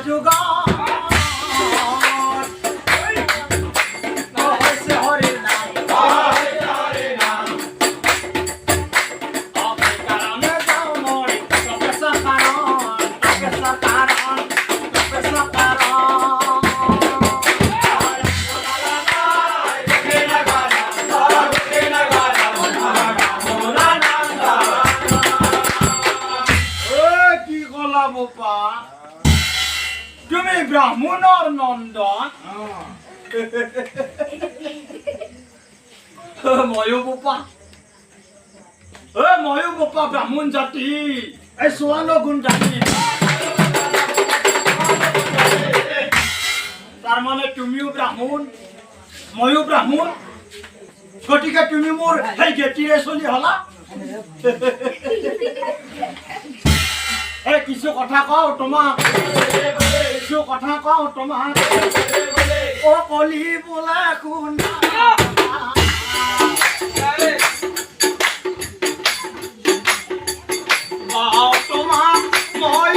যুগত হৈছে হৰিৰ নাম সেইকাৰণে যাওঁ মই তপস্যাৰ কাৰণ তুমি ব্রাহ্মণর নন্দন ময়ো বোপা ব্রাহ্মণ জাতি এই সোয়ানো গুণ জাতি তার মানে তুমিও ব্রাহ্মণ ময়ো ব্রাহ্মণ গতিকে তুমি মোর সেই গেটিৰে চলি হলা কিছু কথা কওঁ তোমাক ও কলি বোলে শুনা তোমাক মই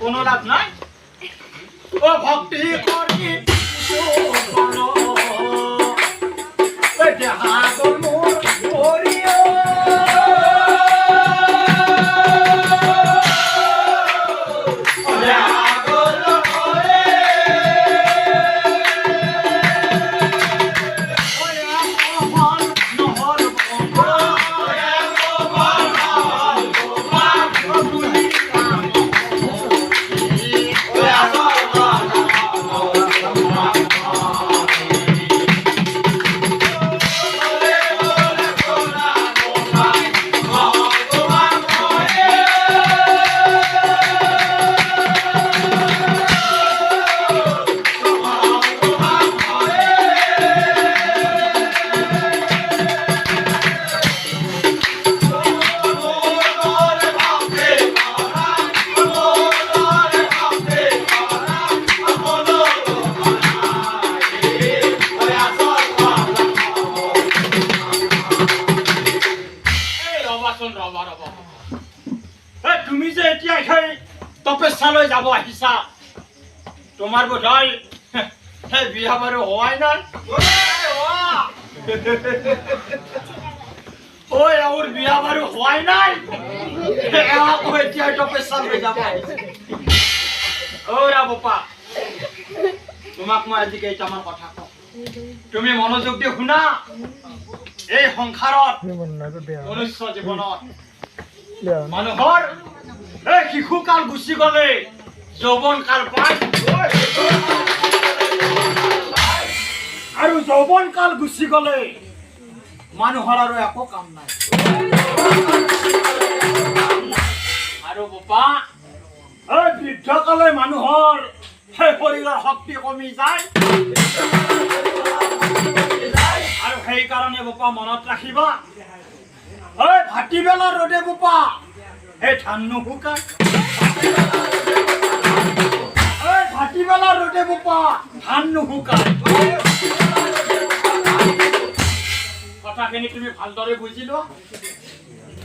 কোনো লাভ নাই ও ভক্তি কৰি দেহাগল মোৰ হৰিয় তুমি যে এতিয়া সেই তপস্যালৈ যাব আহিছা তোমাৰ বোধহয় সেই বিয়া বাৰু হোৱাই নাই ঐ আমাৰ বিয়া বাৰু হোৱাই নাই আকৌ এতিয়া তপস্যালৈ যাব ঐ বোপা তোমাক মই আজি কেইটামান কথা কওঁ তুমি মনোযোগ দি শুনা এই সংসাৰত মনুষ্য জীৱনত মানুহৰ এই শিশুকাল গুচি গলে যৌৱন কাল পায় আৰু যৌৱন কাল গুচি গলে মানুহৰ আৰু একো কাম নাই আৰু বোপা এই বৃদ্ধকালে মানুহৰ সেই শৰীৰৰ শক্তি কমি যায় আৰু সেইকাৰণে বোপা মনত ৰাখিবা ঐ ভাটিবেলা ৰ'দে বোপা এই ধান নুশুকায় ভাটিবেলা ৰ'দে বোপা ধান নুশুকায় কথাখিনি তুমি ভালদৰে বুজি লোৱা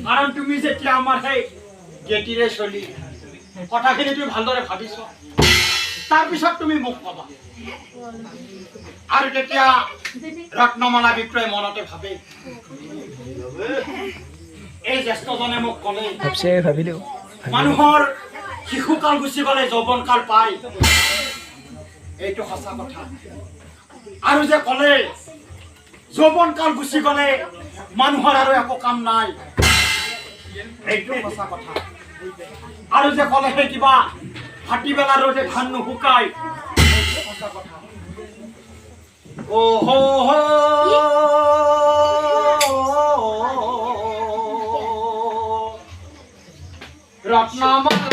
কাৰণ তুমি যেতিয়া আমাৰ সেই গেটিৰে চলি কথাখিনি তুমি ভালদৰে ভাবিছ তাৰপিছত তুমি মোক কবা আৰু তেতিয়া ৰত্নমালা বিক্ৰয় মনতে ভাবে এই জ্যেষ্ঠজনে মোক ক'লে মানুহৰ শিশুকাল গুচি গ'লে যৌৱনকাল পায় এইটো সঁচা কথা আৰু যে ক'লে যৌৱনকাল গুচি গ'লে মানুহৰ আৰু একো কাম নাই এইটো সঁচা কথা আৰু যে ক'লে সেই কিবা ভাটিবেলা ৰ'দে ধান নুশুকায় এইটো সঁচা কথা ৰত্নমালাৰ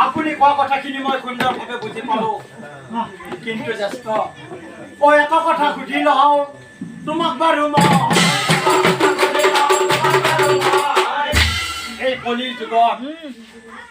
আপুনি কোৱা কথাখিনি মই সুন্দৰভাৱে বুজি পালো কিন্তু জ্যেষ্ঠ মই এটা কথা সুধি লওঁ তোমাক বাৰু এই কলিৰ যুগত